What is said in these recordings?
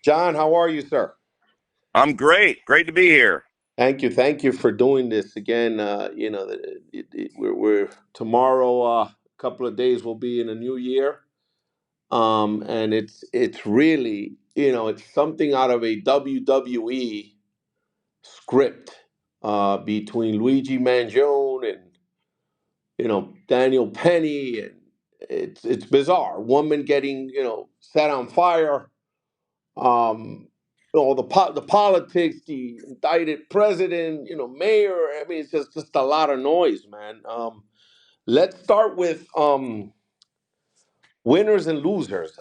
John, how are you, sir? I'm great. Great to be here. Thank you for doing this again. We're tomorrow. A couple of days will be in a new year, and it's really it's something out of a WWE script between Luigi Mangione and Daniel Penny, and it's bizarre. Woman getting set on fire. um, the politics, the indicted president, mayor. I mean, it's just a lot of noise, man. Let's start with winners and losers.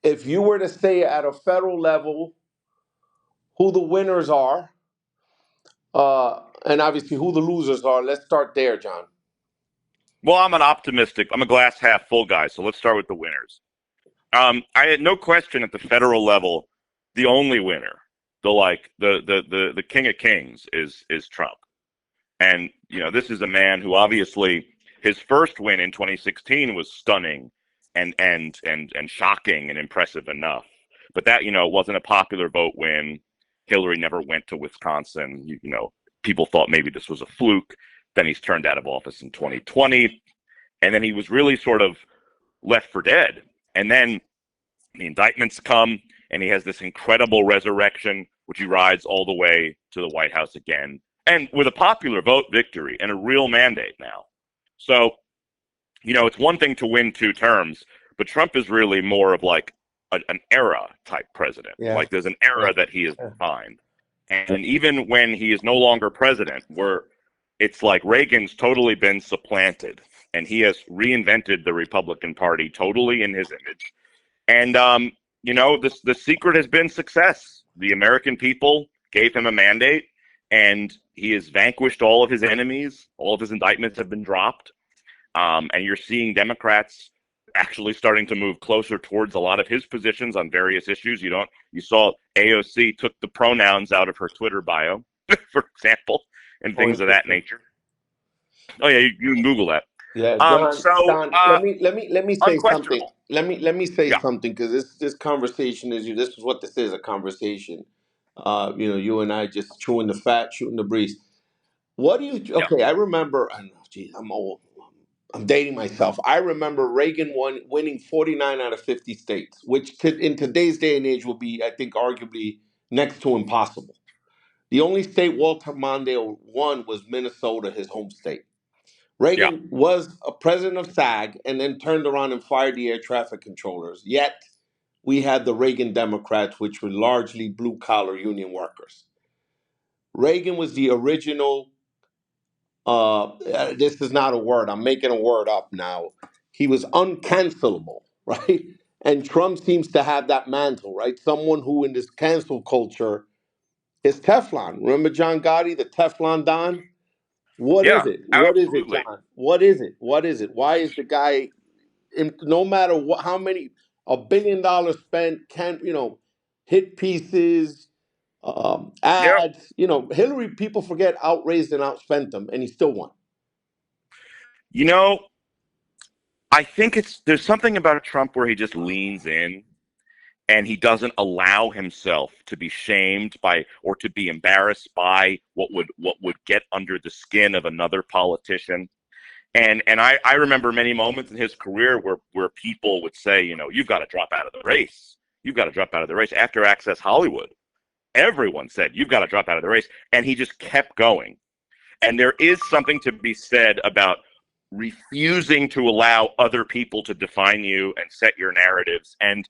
If you were to say at a federal level who the winners are, and obviously who the losers are, let's start there, John. Well, I'm a glass half full guy, so let's start with the winners. I had no question at the federal level, the only winner, the king of kings is Trump. And this is a man who obviously his first win in 2016 was stunning and shocking and impressive enough. But that, wasn't a popular vote win. Hillary never went to Wisconsin. People thought maybe this was a fluke. Then he's turned out of office in 2020. And then he was really sort of left for dead. And then the indictments come, and he has this incredible resurrection, which he rides all the way to the White House again, and with a popular vote victory and a real mandate now. So, it's one thing to win two terms, but Trump is really more of like an era type president. Yeah, Like there's an yeah, era that he has yeah. defined. And even when he is no longer president, it's like Reagan's totally been supplanted, and he has reinvented the Republican Party totally in his image. And the secret has been success. The American people gave him a mandate, and he has vanquished all of his enemies. All of his indictments have been dropped, and you're seeing Democrats actually starting to move closer towards a lot of his positions on various issues. You saw AOC took the pronouns out of her Twitter bio, for example, and Oh, things of that interesting. nature. Oh yeah, you can Google that. Yeah, Um, John. so John, uh, let me say something. Unquestionable. Let me say Yeah, something because this conversation is you. This is what this is, a conversation. You and I just chewing the fat, shooting the breeze. What do you? yeah, Okay, I remember. I know, geez, I'm old. I'm dating myself. I remember Reagan winning 49 out of 50 states, which in today's day and age would be, I think, arguably next to impossible. The only state Walter Mondale won was Minnesota, his home state. yeah. Reagan was a president of SAG and then turned around and fired the air traffic controllers. Yet we had the Reagan Democrats, which were largely blue collar union workers. Reagan was the original. This is not a word. I'm making a word up now. He was uncancelable, right? And Trump seems to have that mantle, right? Someone who, in this cancel culture, is Teflon. Remember John Gotti, the Teflon Don? What is Yeah, it? What is it, absolutely. John? What is it? What is it? Why is the guy, no matter what, how many, $1 billion spent, can't, hit pieces, Yep. ads, Hillary, people forget, outraised and outspent them, and he still won. You know, I think there's something about Trump where he just leans in and he doesn't allow himself to be shamed by or to be embarrassed by what would get under the skin of another politician. And I remember many moments in his career where people would say, you've got to drop out of the race. You've got to drop out of the race. After Access Hollywood, everyone said, you've got to drop out of the race. And he just kept going. And there is something to be said about refusing to allow other people to define you and set your narratives. And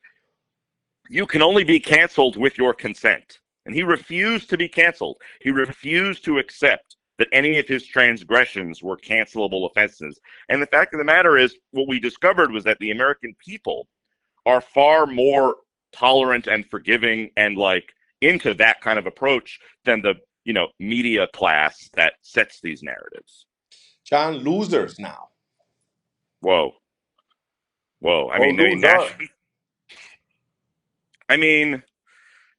you can only be canceled with your consent. And he refused to be canceled. He refused to accept that any of his transgressions were cancelable offenses. And the fact of the matter is, what we discovered was that the American people are far more tolerant and forgiving and like into that kind of approach than the media class that sets these narratives. John, losers now. Whoa, whoa! Oh, loser. National. I mean,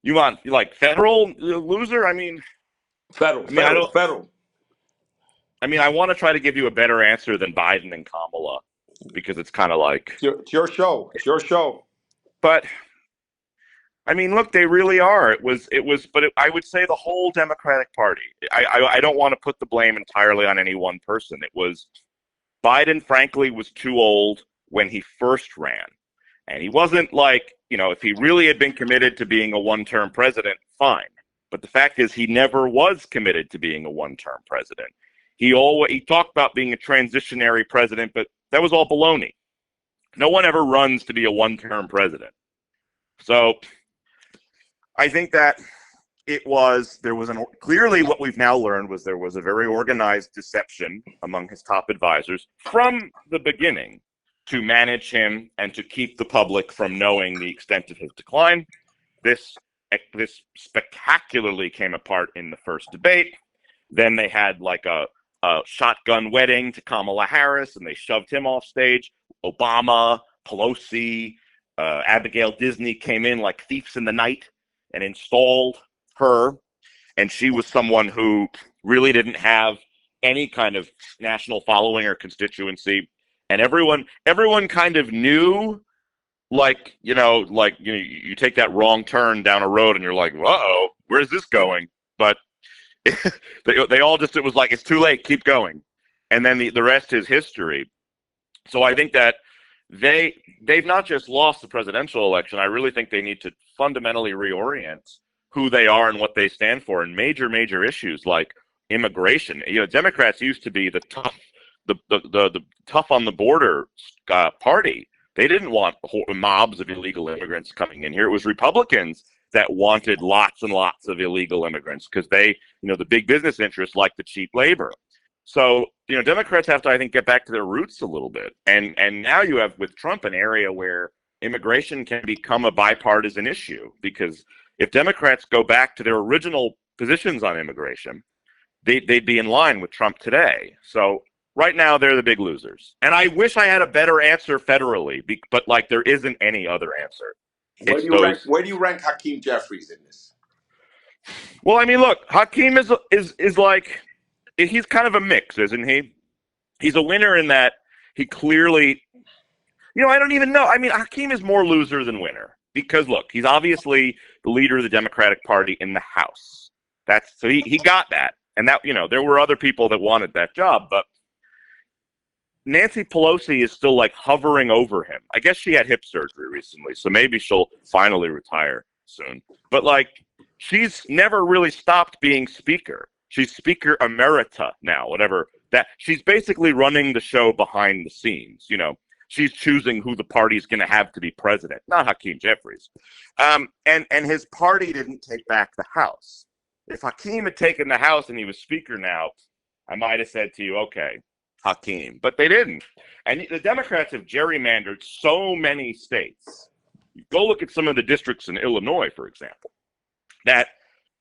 you want like federal loser? Federal, I federal, don't. federal. I want to try to give you a better answer than Biden and Kamala because it's kind of like, It's your show. It's your show. but I mean, look, they really are. I would say the whole Democratic Party. I don't want to put the blame entirely on any one person. It was Biden, frankly, was too old when he first ran. And he wasn't like, if he really had been committed to being a one-term president, fine. But the fact is, he never was committed to being a one-term president. He talked about being a transitionary president, but that was all baloney. No one ever runs to be a one-term president. So I think that clearly what we've now learned was there was a very organized deception among his top advisors from the beginning to manage him and to keep the public from knowing the extent of his decline. This spectacularly came apart in the first debate. Then they had like a shotgun wedding to Kamala Harris, and they shoved him off stage. Obama, Pelosi, Abigail Disney came in like thieves in the night and installed her, and she was someone who really didn't have any kind of national following or constituency, and everyone kind of knew, you take that wrong turn down a road and you're like, uh-oh, where's this going? But they all just, it was like, it's too late, keep going. And then the rest is history. So I think that they've not just lost the presidential election. I really think they need to fundamentally reorient who they are and what they stand for in major issues like immigration. Democrats used to be the tough on the border party. They didn't want mobs of illegal immigrants coming in here. It was Republicans that wanted lots and lots of illegal immigrants because they, the big business interests like the cheap labor. So, Democrats have to, I think, get back to their roots a little bit. And now you have with Trump an area where immigration can become a bipartisan issue, because if Democrats go back to their original positions on immigration, they'd be in line with Trump today. So right now they're the big losers. And I wish I had a better answer federally, but there isn't any other answer. Where do you rank Hakeem Jeffries in this? Well, I mean, look, Hakeem is like, he's kind of a mix, isn't he? He's a winner in that he clearly, I don't even know. I mean, Hakeem is more loser than winner because, look, he's obviously the leader of the Democratic Party in the House. So he got that. And that, there were other people that wanted that job, but Nancy Pelosi is still like hovering over him. I guess she had hip surgery recently, so maybe she'll finally retire soon. But she's never really stopped being speaker. She's Speaker Emerita now, whatever that. She's basically running the show behind the scenes. She's choosing who the party's going to have to be president, not Hakeem Jeffries. And his party didn't take back the House. If Hakeem had taken the House and he was speaker now, I might have said to you, okay, Hakeem. But they didn't. And the Democrats have gerrymandered so many states. Go look at some of the districts in Illinois, for example, that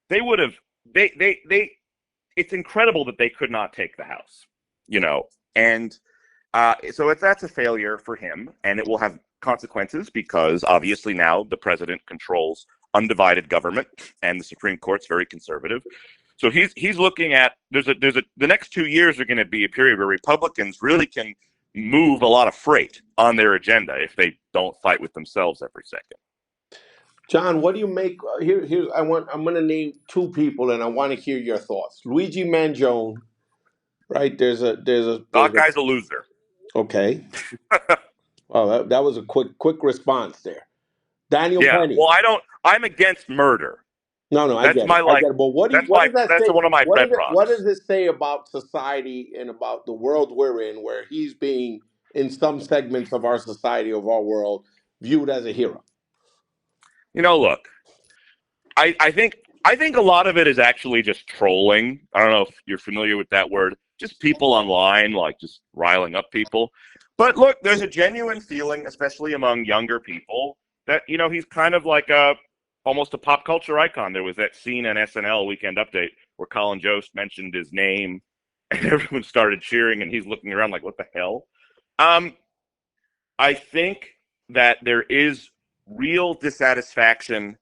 they would have, it's incredible that they could not take the House, and so that's a failure for him, and it will have consequences because obviously now the president controls undivided government and the Supreme Court's very conservative. So he's looking at the next 2 years are going to be a period where Republicans really can move a lot of freight on their agenda if they don't fight with themselves every second. John, what do you make? I'm going to name two people, and I want to hear your thoughts. Luigi Mangione, right? That guy's a loser. Okay. Well, that was a quick response there. Daniel Penny. Well, I'm against murder. No, I get it. I get it. But what does that say? One of my bedrocks. What does it say about society and about the world we're in, where he's being, in some segments of our society, of our world, viewed as a hero? Look, I think a lot of it is actually just trolling. I don't know if you're familiar with that word. Just people online, just riling up people. But look, there's a genuine feeling, especially among younger people, that he's kind of like almost a pop culture icon. There was that scene on SNL Weekend Update where Colin Jost mentioned his name, and everyone started cheering, and he's looking around like, what the hell? I think that there is real dissatisfaction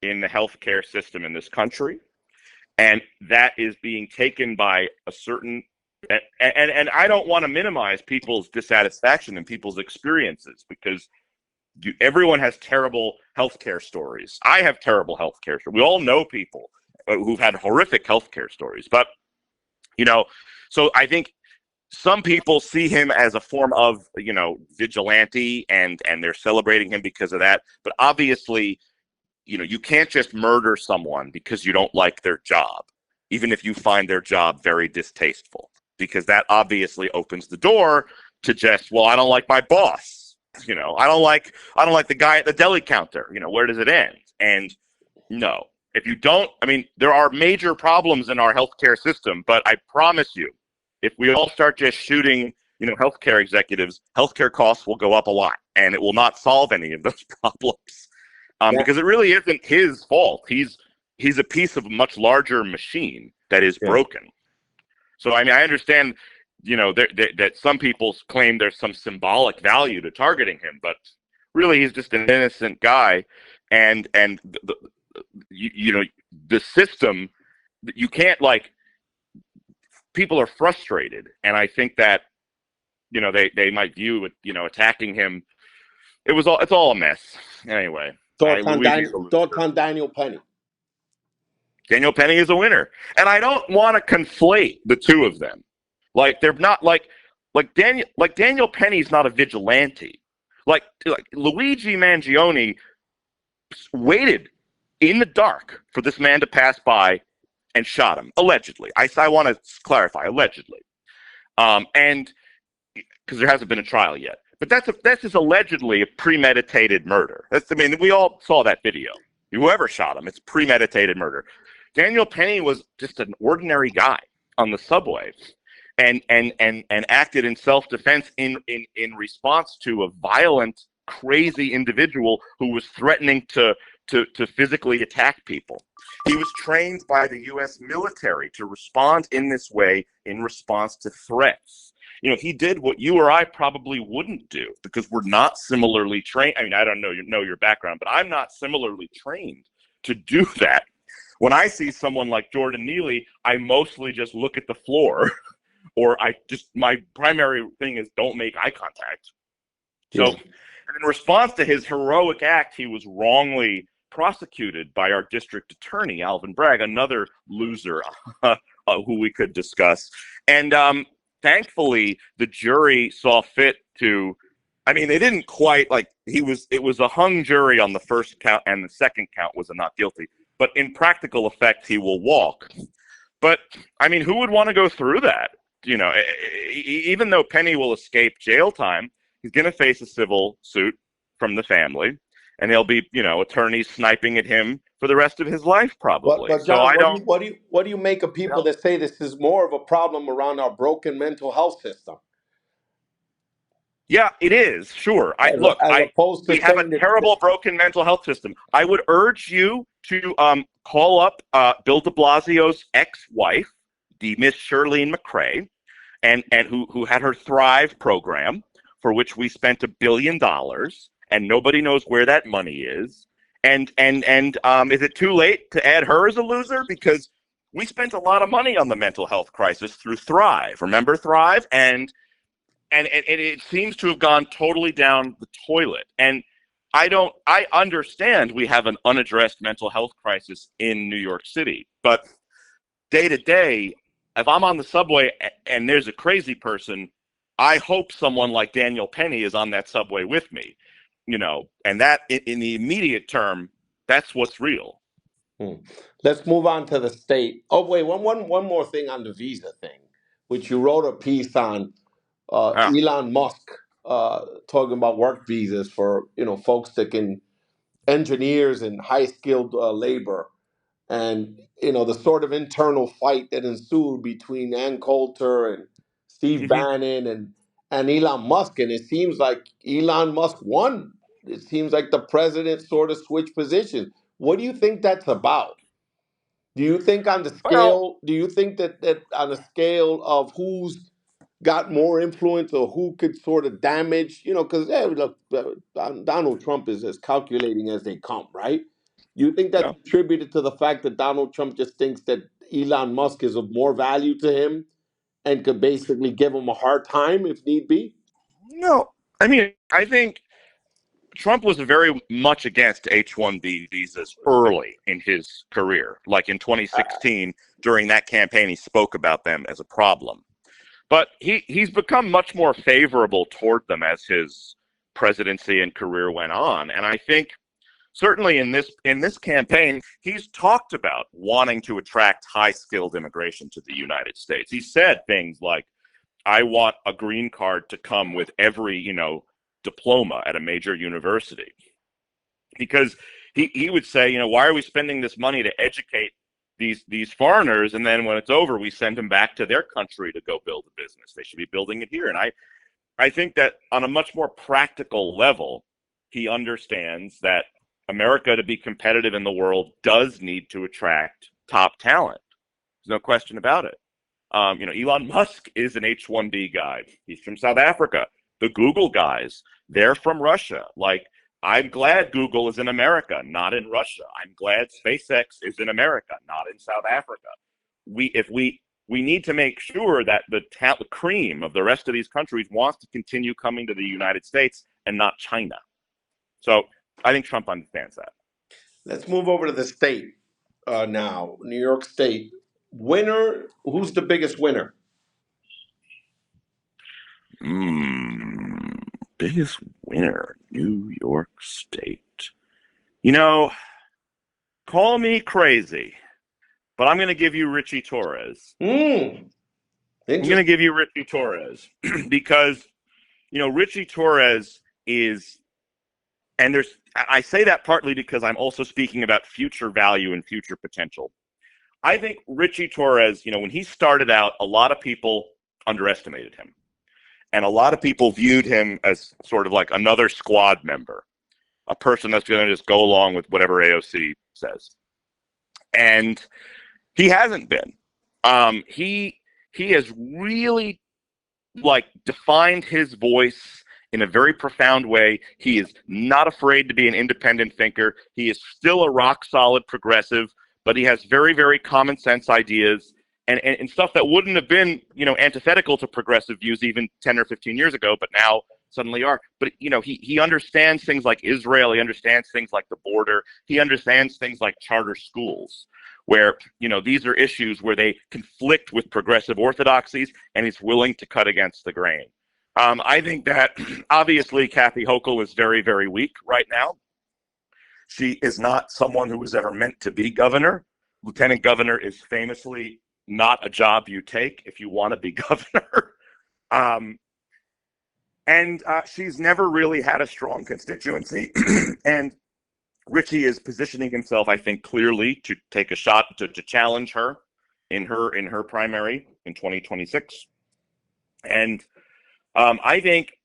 in the healthcare system in this country, and that is being taken by a certain and I don't want to minimize people's dissatisfaction and people's experiences, because everyone has terrible healthcare stories. I have terrible healthcare stories. We all know people who've had horrific healthcare stories, but you know, so I think some people see him as a form of vigilante, and they're celebrating him because of that. But obviously, you can't just murder someone because you don't like their job, even if you find their job very distasteful, because that obviously opens the door to just, well, I don't like my boss. I don't like the guy at the deli counter. Where does it end? And no, if you don't, I mean, there are major problems in our healthcare system, but I promise you, if we all start just shooting, healthcare executives, healthcare costs will go up a lot, and it will not solve any of those problems. Yeah, Because it really isn't his fault. He's a piece of a much larger machine that is yeah. broken. So I mean, I understand, that some people claim there's some symbolic value to targeting him, but really he's just an innocent guy, and the system, you can't, like, people are frustrated, and I think that they might view it, attacking him. It's all a mess anyway. Luigi's a Thoughts loser. on Daniel Penny? Daniel Penny is a winner, and I don't want to conflate the two of them. Like, they're not Daniel Penny's not a vigilante. Like Luigi Mangione waited in the dark for this man to pass by and shot him, allegedly. I want to clarify, allegedly, and because there hasn't been a trial yet. But that's just allegedly a premeditated murder. I mean, we all saw that video. Whoever shot him, it's premeditated murder. Daniel Penny was just an ordinary guy on the subway, and acted in self-defense in response to a violent, crazy individual who was threatening to physically attack people. He was trained by the U.S. military to respond in this way in response to threats. He did what you or I probably wouldn't do, because we're not similarly trained. I mean, I don't know your background, but I'm not similarly trained to do that. When I see someone like Jordan Neely, I mostly just look at the floor, or my primary thing is don't make eye contact. So, Yeah. and in response to his heroic act, he was wrongly prosecuted by our district attorney, Alvin Bragg, another loser who we could discuss. And thankfully, the jury saw fit to. I mean, they didn't quite, like, it was a hung jury on the first count, and the second count was a not guilty. But in practical effect, he will walk. But I mean, who would want to go through that? Even though Penny will escape jail time, he's going to face a civil suit from the family, and there'll be, attorneys sniping at him for the rest of his life, probably. But So John, I don't. what do you make of people that say this is more of a problem around our broken mental health system, Yeah, it is. Sure. as opposed to We have a saying that? terrible, broken mental health system. I would urge you to call up Bill de Blasio's ex-wife, the Miss Shirlene McCrae, and who had her Thrive program, for which we spent $1 billion, and nobody knows where that money is. And is it too late to add her as a loser? Because we spent a lot of money on the mental health crisis through Thrive. Remember Thrive? And it seems to have gone totally down the toilet. And I understand we have an unaddressed mental health crisis in New York City, but day to day, if I'm on the subway and there's a crazy person, I hope someone like Daniel Penny is on that subway with me, and that in the immediate term, that's what's real. Hmm. Let's move on to the state. Oh, wait, one more thing on the visa thing, which you wrote a piece on Huh. Elon Musk, talking about work visas for folks that can, engineers and high skilled labor, and the sort of internal fight that ensued between Ann Coulter and Steve Hmm. Bannon and Elon Musk, and it seems like Elon Musk won. It seems like the president sort of switched positions. What do you think that's about? Do you think on the Well, scale? Do you think that on the scale of who's got more influence or who could sort of damage? Because look, Donald Trump is as calculating as they come, right? You think that's yeah. attributed to the fact that Donald Trump just thinks that Elon Musk is of more value to him and could basically give him a hard time if need be? No, I mean, I think Trump was very much against H-1B visas early in his career. Like in 2016, during that campaign, he spoke about them as a problem. But he's become much more favorable toward them as his presidency and career went on. And I think certainly in this campaign, he's talked about wanting to attract high-skilled immigration to the United States. He said things like, I want a green card to come with every, diploma at a major university. Because he would say, why are we spending this money to educate these foreigners, and then when it's over, we send them back to their country to go build a business? They should be building it here. And I think that on a much more practical level, he understands that America, to be competitive in the world, does need to attract top talent. There's no question about it. Elon Musk is an H-1B guy. He's from South Africa. The Google guys, they're from Russia. Like, I'm glad Google is in America, not in Russia. I'm glad SpaceX is in America, not in South Africa. We need to make sure that the cream of the rest of these countries wants to continue coming to the United States and not China. So I think Trump understands that. Let's move over to the state now. New York State. Winner, who's the biggest winner? Biggest winner, New York State. Call me crazy, but I'm going to give you Richie Torres. I'm going to give you Richie Torres because, Richie Torres is, and I say that partly because I'm also speaking about future value and future potential. I think Richie Torres, when he started out, a lot of people underestimated him. And a lot of people viewed him as sort of like another squad member, a person that's going to just go along with whatever AOC says. And he hasn't been. He has really defined his voice in a very profound way. He is not afraid to be an independent thinker. He is still a rock solid progressive, but he has very, very common sense ideas. And stuff that wouldn't have been, antithetical to progressive views even 10 or 15 years ago, but now suddenly are. But, he understands things like Israel. He understands things like the border. He understands things like charter schools, where, these are issues where they conflict with progressive orthodoxies, and he's willing to cut against the grain. I think that, obviously, Kathy Hochul is very, very weak right now. She is not someone who was ever meant to be governor. Lieutenant governor is famously not a job you take if you want to be governor. And she's never really had a strong constituency. And Richie is positioning himself, I think, clearly to take a shot to challenge her in her primary in 2026. And I think,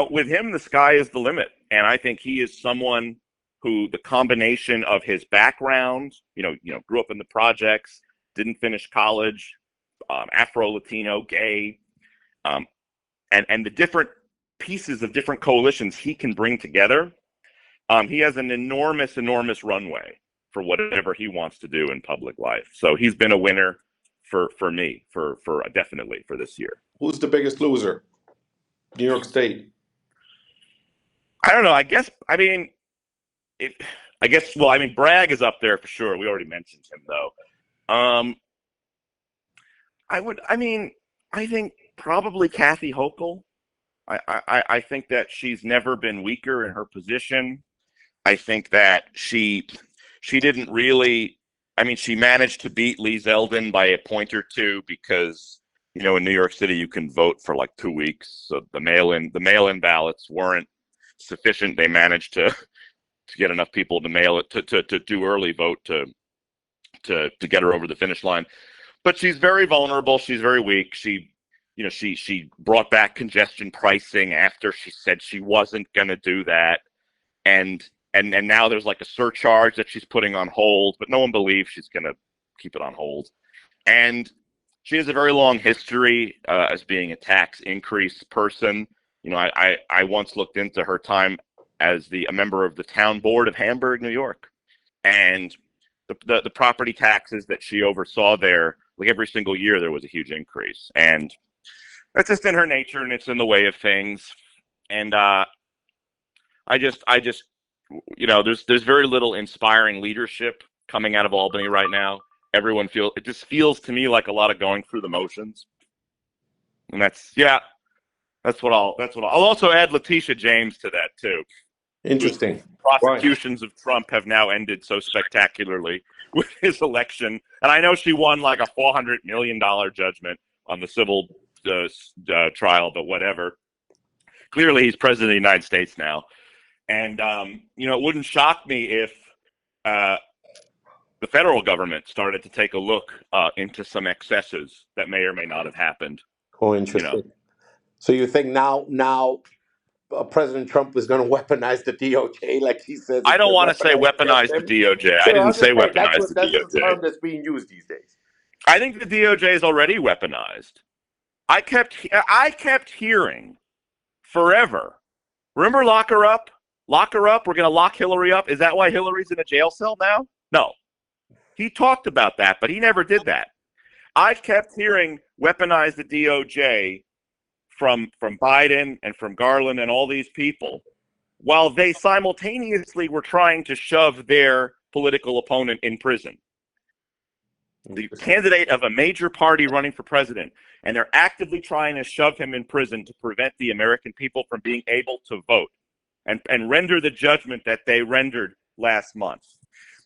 with him, the sky is the limit. And I think he is someone who the combination of his background, grew up in the projects, didn't finish college, Afro-Latino, gay, and the different pieces of different coalitions he can bring together. He has an enormous, enormous runway for whatever he wants to do in public life. So he's been a winner for me, for definitely for this year. Who's the biggest loser? New York State. I don't know. Bragg is up there for sure. We already mentioned him, though. I think probably Kathy Hochul. I think that she's never been weaker in her position. I think that she didn't really. She managed to beat Lee Zeldin by a point or two because, in New York City you can vote for like 2 weeks. So the mail-in ballots weren't sufficient. They managed to get enough people to mail it to do early vote to get her over the finish line. But she's very vulnerable. She's very weak. She brought back congestion pricing after she said she wasn't going to do that. And now there's like a surcharge that she's putting on hold, but no one believes she's going to keep it on hold. And she has a very long history as being a tax increase person. I once looked into her time as a member of the town board of Hamburg, New York, and the property taxes that she oversaw there, like every single year, there was a huge increase, and that's just in her nature, and it's in the way of things. And I just, there's very little inspiring leadership coming out of Albany right now. It just feels to me like a lot of going through the motions. And I'll also add Letitia James to that too, whose Interesting. Right. prosecutions of Trump have now ended so spectacularly with his election. And I know she won like a $400 million judgment on the civil trial, but whatever. Clearly, he's president of the United States now. And, it wouldn't shock me if the federal government started to take a look into some excesses that may or may not have happened. Oh, interesting. So you think now President Trump is going to weaponize the DOJ like he says I it's don't been want to say weaponized against weaponize the him? DOJ. I So didn't I'm say just saying weaponize the that's the DOJ. term that's being used these days. I think the DOJ is already weaponized. I kept hearing forever. Remember lock her up? Lock her up. We're going to lock Hillary up. Is that why Hillary's in a jail cell now? No. He talked about that, but he never did that. I kept hearing weaponize the DOJ from Biden and from Garland and all these people, while they simultaneously were trying to shove their political opponent in prison. The candidate of a major party running for president, and they're actively trying to shove him in prison to prevent the American people from being able to vote and render the judgment that they rendered last month.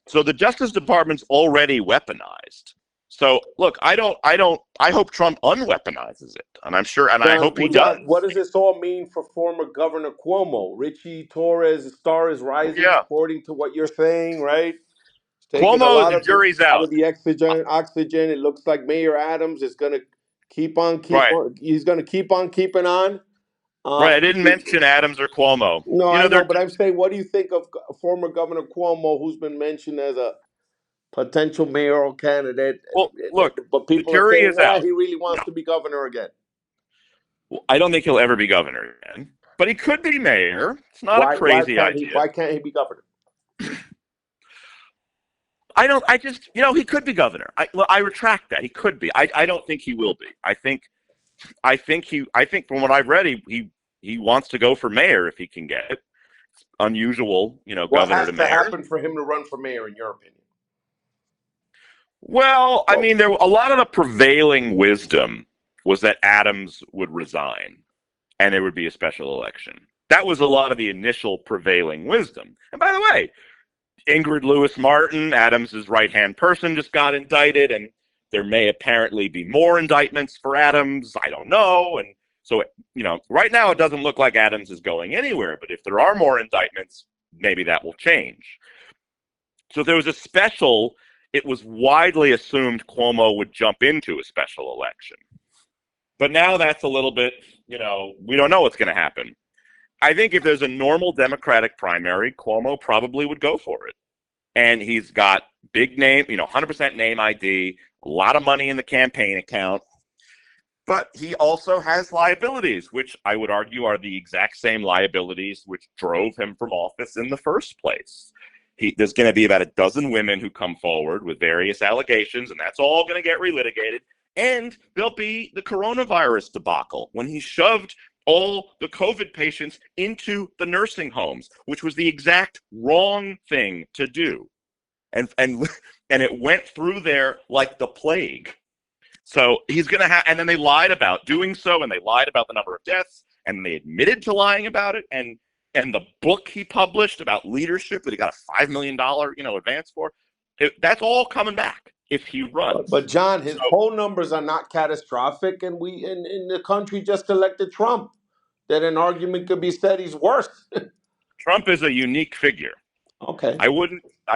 So the Justice Department's already weaponized. So look, I hope Trump unweaponizes it, and I'm sure, and I hope he does. What does this all mean for former Governor Cuomo? Richie Torres' star is rising, Yeah, according to what you're saying, right? Taking a Cuomo, lot the of the jury's out out. of the oxygen. It looks like Mayor Adams is going to keep on. Right, He's going to keep on keeping on. right. I didn't mention Adams or Cuomo. No, I know, They're but I'm saying, what do you think of former Governor Cuomo, who's been mentioned as a potential mayoral candidate? well. Look, But the people are jury saying, is out. he really wants No, to be governor again. I don't think he'll ever be governor again, but he could be mayor. It's not a crazy idea. Why can't he be governor? I just, he could be governor. I retract that. He could be. I don't think he will be. I think from what I've read, he wants to go for mayor if he can get it. It's unusual, What governor has to to mayor. happen for him to run for mayor, in your opinion? Well, I mean, a lot of the prevailing wisdom was that Adams would resign and there would be a special election. That was a lot of the initial prevailing wisdom. And by the way, Ingrid Lewis Martin, Adams' right-hand person, just got indicted, and there may apparently be more indictments for Adams. I don't know. And so, right now it doesn't look like Adams is going anywhere, but if there are more indictments, maybe that will change. So there was it was widely assumed Cuomo would jump into a special election. But now that's a little bit, we don't know what's going to happen. I think if there's a normal Democratic primary, Cuomo probably would go for it. And he's got big name, 100% name ID, a lot of money in the campaign account. But he also has liabilities, which I would argue are the exact same liabilities which drove him from office in the first place. There's going to be about a dozen women who come forward with various allegations, and that's all going to get relitigated. And there'll be the coronavirus debacle when he shoved all the COVID patients into the nursing homes, which was the exact wrong thing to do. And it went through there like the plague. So he's going to have, and then they lied about doing so, and they lied about the number of deaths, and they admitted to lying about it. And the book he published about leadership that he got a $5 million, advance for, that's all coming back if he runs. But John, his poll numbers are not catastrophic, and we in the country just elected Trump. That an argument could be said he's worse. Trump is a unique figure. Okay. I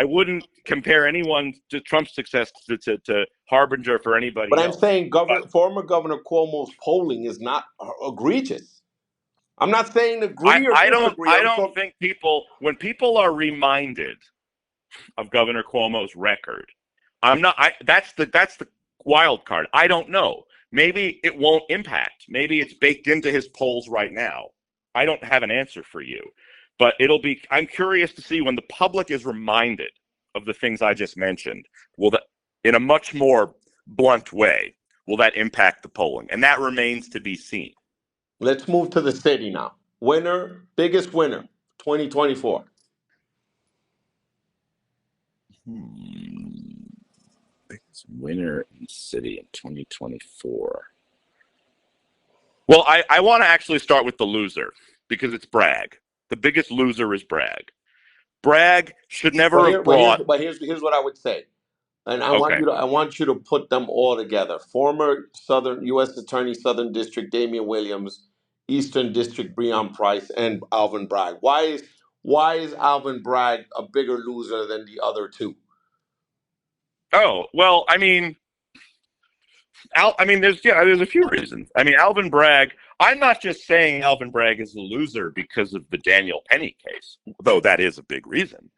wouldn't compare anyone to Trump's success to Harbinger for anybody But else. I'm saying former Governor Cuomo's polling is not egregious. I'm not saying agree or disagree. I don't think when people are reminded of Governor Cuomo's record, that's the wild card. I don't know. Maybe it won't impact. Maybe it's baked into his polls right now. I don't have an answer for you. But I'm curious to see when the public is reminded of the things I just mentioned, in a much more blunt way, will that impact the polling? And that remains to be seen. Let's move to the city now. Biggest winner, 2024. Biggest winner in the city in 2024. Well, I want to actually start with the loser because it's Bragg. The biggest loser is Bragg. Bragg should never have brought. Here's what I would say, and Okay. I want you to put them all together. Former Southern U.S. Attorney, Southern District Damian Williams, Eastern District Breon Price, and Alvin Bragg. Why is Alvin Bragg a bigger loser than the other two? Oh well, there's a few reasons. I mean, Alvin Bragg. I'm not just saying Alvin Bragg is a loser because of the Daniel Penny case, though that is a big reason.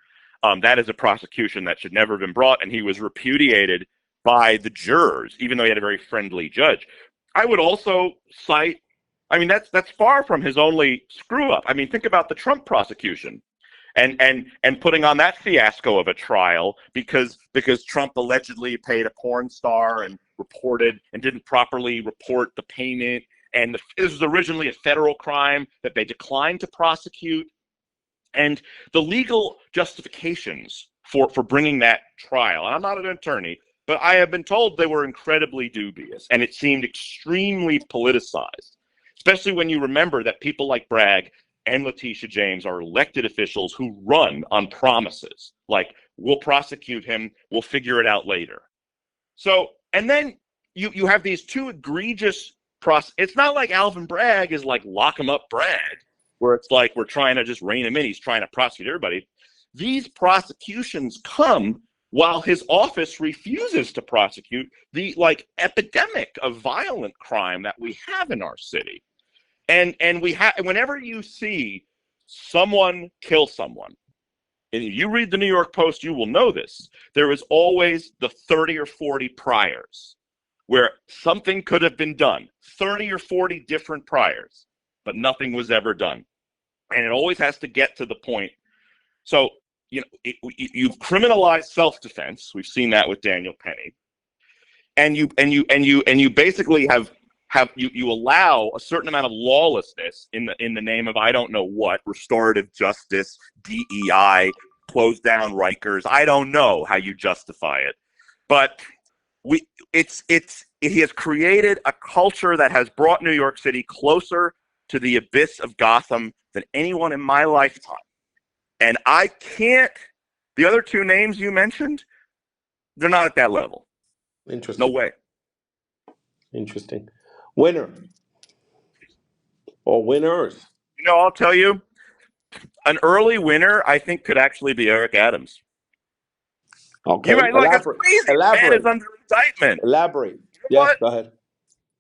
That is a prosecution that should never have been brought, and he was repudiated by the jurors, even though he had a very friendly judge. I would also cite. I mean, that's far from his only screw up. I mean, think about the Trump prosecution and putting on that fiasco of a trial because Trump allegedly paid a porn star and reported and didn't properly report the payment, and this was originally a federal crime that they declined to prosecute, and the legal justifications for bringing that trial. And I'm not an attorney, but I have been told they were incredibly dubious, and it seemed extremely politicized, especially when you remember that people like Bragg and Letitia James are elected officials who run on promises like, we'll prosecute him, we'll figure it out later. So, and then you have these two egregious it's not like Alvin Bragg is like lock him up Bragg, where it's like we're trying to just rein him in, he's trying to prosecute everybody. These prosecutions come while his office refuses to prosecute the like epidemic of violent crime that we have in our city. And we have, whenever you see someone kill someone, and if you read the New York Post, you will know this. There is always the 30 or 40 priors where something could have been done, 30 or 40 different priors, but nothing was ever done. And it always has to get to the point. So, you've criminalized self-defense. We've seen that with Daniel Penny. And you basically have you allow a certain amount of lawlessness in the name of I don't know what, restorative justice, DEI, close down Rikers. I don't know how you justify it, but he has created a culture that has brought New York City closer to the abyss of Gotham than anyone in my lifetime. And I can't. The other two names you mentioned, they're not at that level. Interesting. No way. Interesting. Winner or winners? I'll tell you, an early winner, I think, could actually be Eric Adams. Okay. You might like, it's crazy. Man is under indictment. Elaborate. You know Yes, go ahead.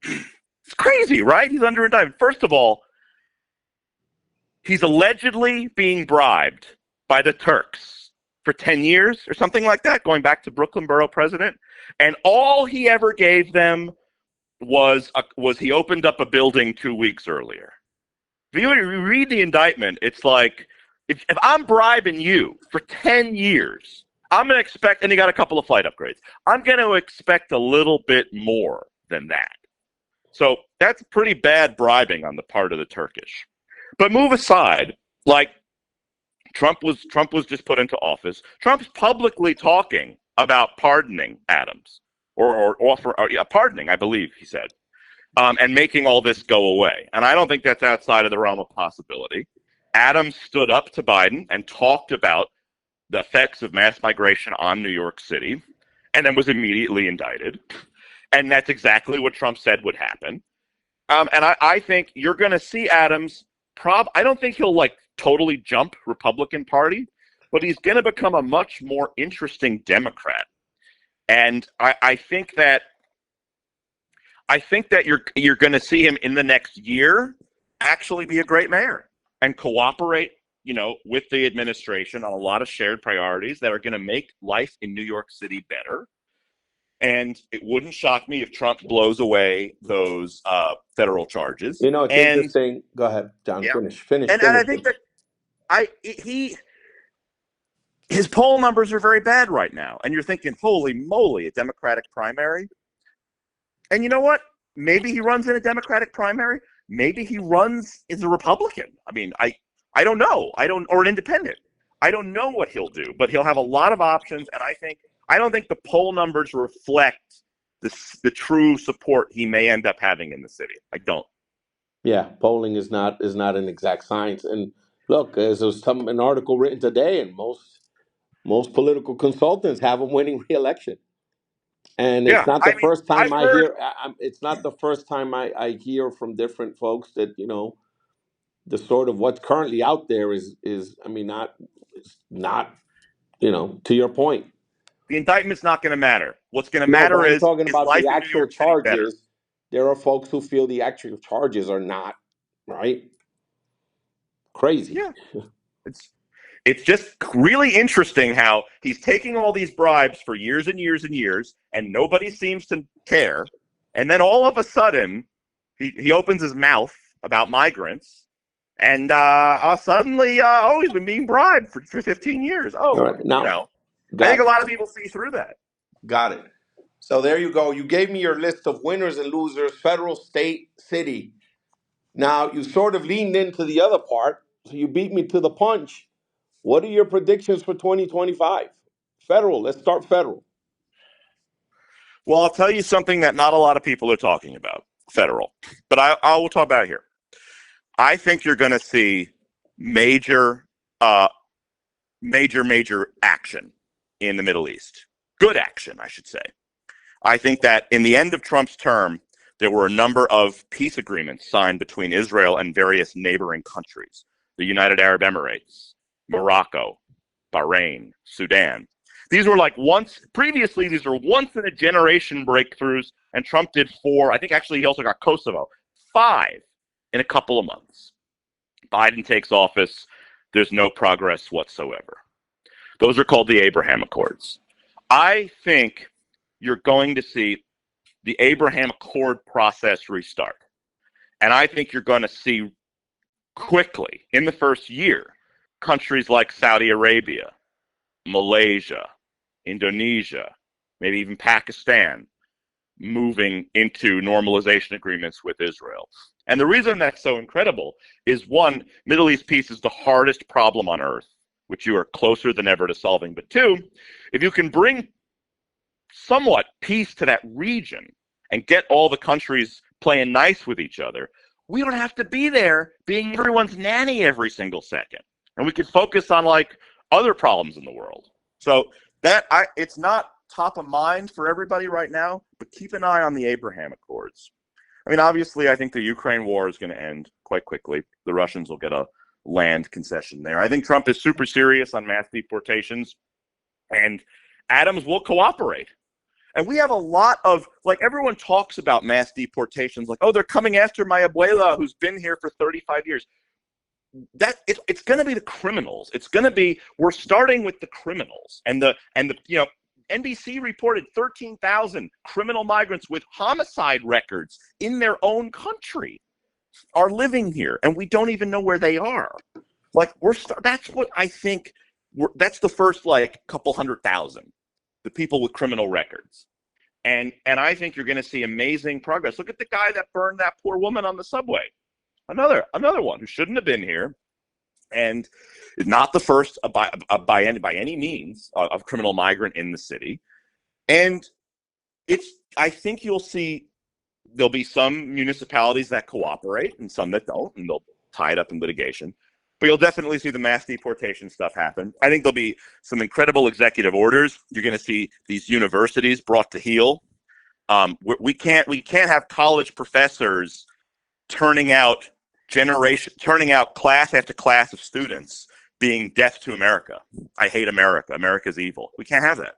It's crazy, right? He's under indictment. First of all, he's allegedly being bribed by the Turks for 10 years or something like that, going back to Brooklyn Borough president. And all he ever gave them was he opened up a building 2 weeks earlier. If you read the indictment, it's like, if I'm bribing you for 10 years, I'm going to expect, and he got a couple of flight upgrades, I'm going to expect a little bit more than that. So that's pretty bad bribing on the part of the Turkish. But move aside, like Trump was just put into office. Trump's publicly talking about pardoning Adams or pardoning, I believe he said, and making all this go away. And I don't think that's outside of the realm of possibility. Adams stood up to Biden and talked about the effects of mass migration on New York City, and then was immediately indicted. And that's exactly what Trump said would happen. And I think you're going to see Adams. I don't think he'll like totally jump Republican Party, but he's going to become a much more interesting Democrat. And I think that you're going to see him in the next year actually be a great mayor and cooperate, with the administration on a lot of shared priorities that are going to make life in New York City better. And it wouldn't shock me if Trump blows away those federal charges. It's interesting. Go ahead, John. Yeah. Finish. And I think that his poll numbers are very bad right now. And you're thinking, holy moly, a Democratic primary. And you know what? Maybe he runs in a Democratic primary. Maybe he runs as a Republican. I mean, I I don't know. Or an independent. I don't know what he'll do, but he'll have a lot of options, and I don't think the poll numbers reflect the true support he may end up having in the city. I don't. Yeah, polling is not an exact science. And look, there's an article written today, and most political consultants have him winning re-election. And it's Yeah, not the I mean, first time I've I heard hear. It's not the first time I hear from different folks that the sort of what's currently out there is I mean not to your point. the indictment's not going to matter. What's going to No, but matter I'm is talking about life the in New actual York City better? charges. There are folks who feel the actual charges are not right. Crazy. Yeah, it's it's just really interesting how he's taking all these bribes for years and years and years, and nobody seems to care. And then all of a sudden, he opens his mouth about migrants, and suddenly, oh, he's been being bribed for 15 years. All Oh, right, now I think got a it. lot of people see through that. Got it. So there you go. You gave me your list of winners and losers, federal, state, city. Now you sort of leaned into the other part, so you beat me to the punch. What are your predictions for 2025? Federal. Let's start federal. Well, I'll tell you something that not a lot of people are talking about, federal, but I will talk about it here. I think you're going to see major, uh, major action in the Middle East. Good action, I should say. I think that in the end of Trump's term, there were a number of peace agreements signed between Israel and various neighboring countries, the United Arab Emirates, Morocco, Bahrain, Sudan. These were previously, these were once in a generation breakthroughs, and Trump did 4. I think actually he also got Kosovo, 5 in a couple of months. Biden takes office, there's no progress whatsoever. Those are called the Abraham Accords. I think you're going to see the Abraham Accord process restart. And I think you're going to see quickly, in the first year, countries like Saudi Arabia, Malaysia, Indonesia, maybe even Pakistan, moving into normalization agreements with Israel. And the reason that's so incredible is, one, Middle East peace is the hardest problem on earth, which you are closer than ever to solving. But two, if you can bring somewhat peace to that region and get all the countries playing nice with each other, we don't have to be there being everyone's nanny every single second. And we could focus on other problems in the world. So it's not top of mind for everybody right now, but keep an eye on the Abraham Accords. I mean, obviously, I think the Ukraine war is going to end quite quickly. The Russians will get a land concession there. I think Trump is super serious on mass deportations, and Adams will cooperate. And we have a lot of, everyone talks about mass deportations, oh, they're coming after my abuela who's been here for 35 years. It's going to be the criminals. We're starting with the criminals. And the NBC reported 13,000 criminal migrants with homicide records in their own country are living here, and we don't even know where they are. That's what I think. That's the first couple 100,000, the people with criminal records, and I think you're going to see amazing progress. Look at the guy that burned that poor woman on the subway. Another one who shouldn't have been here, and not the first by any means of criminal migrant in the city. And I think you'll see there'll be some municipalities that cooperate and some that don't, and they'll tie it up in litigation. But you'll definitely see the mass deportation stuff happen. I think there'll be some incredible executive orders. You're going to see these universities brought to heel. We can't have college professors turning out class after class of students being deaf to America. I hate America. America's evil. We can't have that.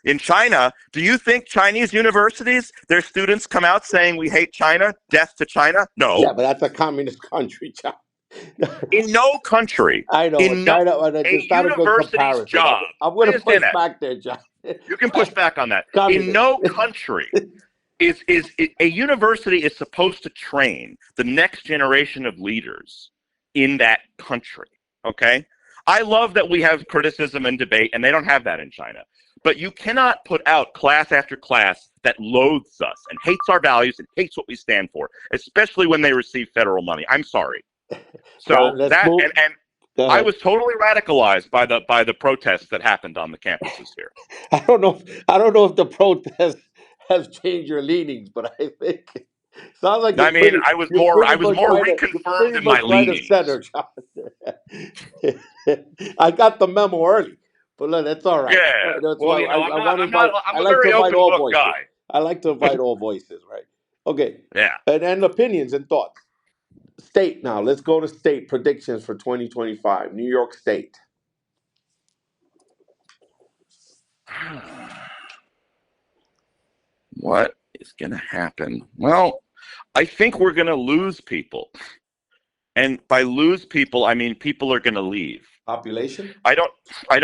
In China, do you think Chinese universities, their students come out saying we hate China, death to China? Yeah, No. but that's a communist country, John. In no country, I know, in no China. a It's not a good university's comparison. job. I'm I going to push understand that. back there, John. You can push back on that. In Communist. no country is a university is supposed to train the next generation of leaders in that country. Okay? I love that we have criticism and debate, and they don't have that in China. But you cannot put out class after class that loathes us and hates our values and hates what we stand for, especially when they receive federal money. I'm sorry. So John, let's that move. and Go I ahead. was totally radicalized by the protests that happened on the campuses here. I don't know if the protest has changed your leanings, but I think sounds like I mean, I was more you're reconfirmed pretty in my much right of leanings. center, John. I got the memo early, but look, that's all right. Yeah. That's Well, why you know, I want to invite. I'm I a like to very invite open all book voices. guy. I like to invite all voices, right? Okay, Yeah. and opinions and thoughts. State now. Let's go to state predictions for 2025. New York State. What is going to happen? Well, I think we're going to lose people. And by lose people, I mean people are going to leave. Population. I don't,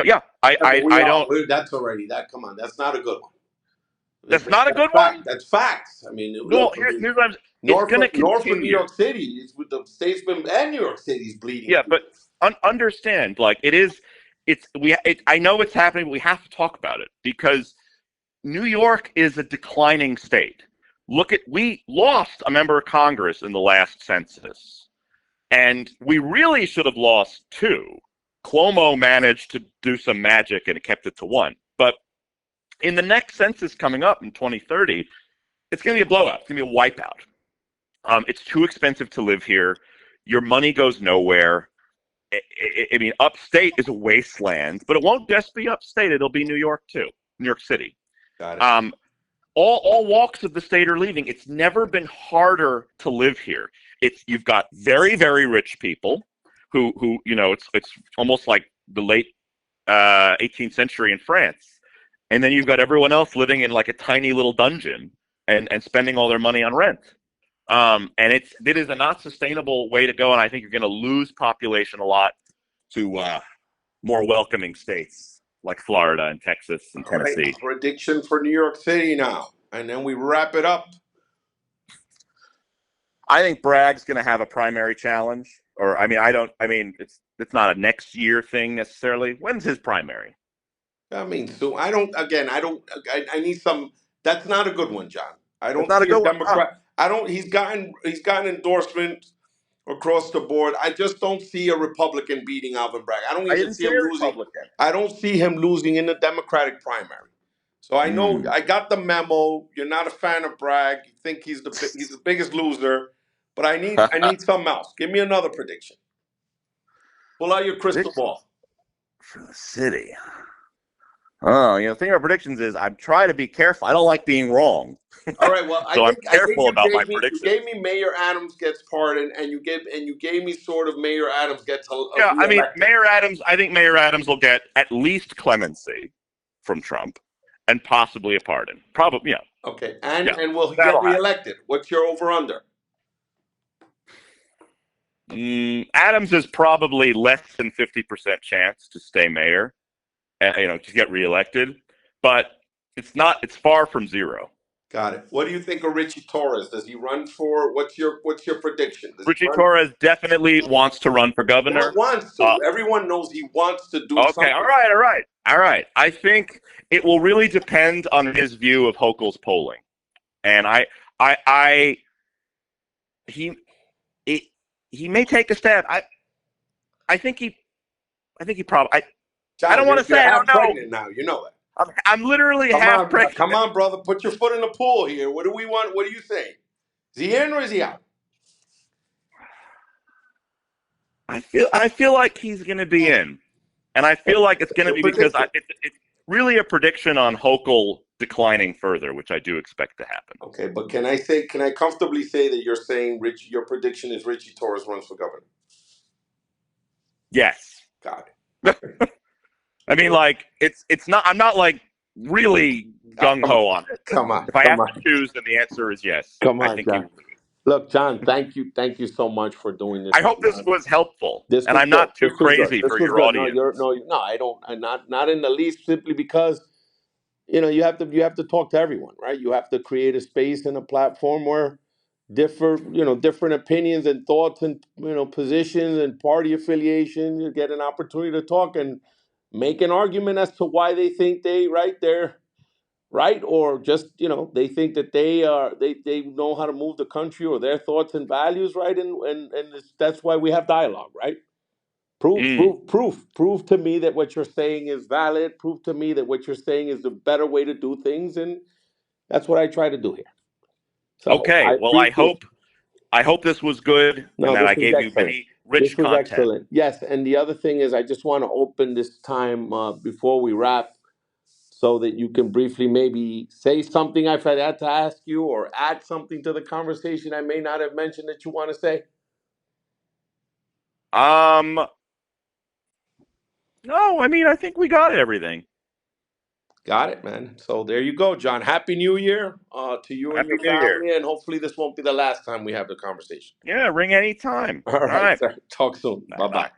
yeah, Yeah, but I don't, that's already that. Come on, that's not a good one. that's not a That's good fact. one. That's facts. I mean, Well, look. I mean, here's what it's going to Norfolk, New continue. York City. With the state's been and New York City's bleeding Yeah, but people. understand, like it is, I know it's happening, but we have to talk about it because New York is a declining state. We lost a member of Congress in the last census, and we really should have lost two. Cuomo managed to do some magic and it kept it to one. But in the next census coming up in 2030, it's going to be a blowout. It's going to be a wipeout. It's too expensive to live here. Your money goes nowhere. I mean, upstate is a wasteland, but it won't just be upstate. It'll be New York too, New York City. Got it. Um, all walks of the state are leaving. It's never been harder to live here. You've got very rich people who it's almost like the late 18th century in France, and then you've got everyone else living in like a tiny little dungeon and spending all their money on rent. And it is a not sustainable way to go, and I think you're going to lose population a lot to more welcoming states like Florida and Texas and All right. Tennessee. Prediction for New York City now, and then we wrap it up. I think Bragg's going to have a primary challenge, or I mean, I don't. I mean, it's not a next year thing necessarily. When's his primary? I mean, so I don't. Again, I don't. I need some. That's not a good one, John. I That's don't not a see a good one. Oh, Democrat. I don't. He's gotten endorsement across the board. I just don't see a Republican beating Alvin Bragg. I don't I even didn't see say him a losing. Republican. I don't see him losing in the Democratic primary. So I know Mm. I got the memo. You're not a fan of Bragg. You think he's the biggest loser. But I need something else. Give me another prediction. Pull out your crystal Prediction ball. for the city. Oh, the thing about predictions is I'm trying to be careful. I don't like being wrong, All right. Well, I so I'm think I think careful about my you predictions. gave me Mayor Adams gets pardoned, and you gave me sort of Mayor Adams gets Yeah, I mean, reelected. I think Mayor Adams will get at least clemency from Trump and possibly a pardon. Probably, yeah. Okay, Yeah, and will he get that'll happen. reelected? What's your over under? Adams is probably less than 50% chance to stay mayor, to get reelected, but it's not. It's far from zero. Got it. What do you think of Richie Torres? Does he run for? What's your prediction? Does he Richie run? Torres definitely wants to run for Not governor. wants Uh, to. Everyone knows he wants to do okay, all something. right, all right, all right. I think it will really depend on his view of Hochul's polling, and I he he, he may take a stab. I think he I think he probably. I John, don't want to you're say I don't half know. pregnant now. You know that. I'm literally half pregnant. Come on, brother. Put your foot in the pool here. What do we want? What do you think? Is he in or is he out? I feel like he's going to be in, and I feel like it's going to Your be because prediction. it's really a prediction on Hochul declining further, which I do expect to happen. Okay, but can I comfortably say that you're saying your prediction is Richie Torres runs for governor? Yes, Got I mean like it's not. I'm not like really it. gung ho on it. Come on, If I come have to on, choose, then the answer is yes. come I on, think he John. will. Look, John, thank you so much for doing this. I hope this was helpful, This and was I'm good. not too This was good. crazy This for was your good. No, audience. no. I don't. I'm not in the least. Simply because you have to talk to everyone, right? You have to create a space and a platform where different opinions and thoughts and positions and party affiliations. You get an opportunity to talk and make an argument as to why they think they're right, or just they think that they know how to move the country or their thoughts and values right, and that's why we have dialogue, right? Mm. Prove to me that what you're saying is valid. Prove to me that what you're saying is the better way to do things, and that's what I try to do here. So Okay. I Well, appreciate. I hope this was good and No, that I this was gave you excellent. many rich This was content. excellent. Yes, and the other thing is, I just want to open this time before we wrap, so that you can briefly maybe say something I forgot to ask you, or add something to the conversation I may not have mentioned that you want to say. Um, no, I mean, I think we got everything. Got it, man. So there you go, John. Happy New Year to you and Happy your New Year. family, and hopefully this won't be the last time we have the conversation. Yeah, ring anytime. All All right, right. sir. Talk soon. Bye Bye bye. bye.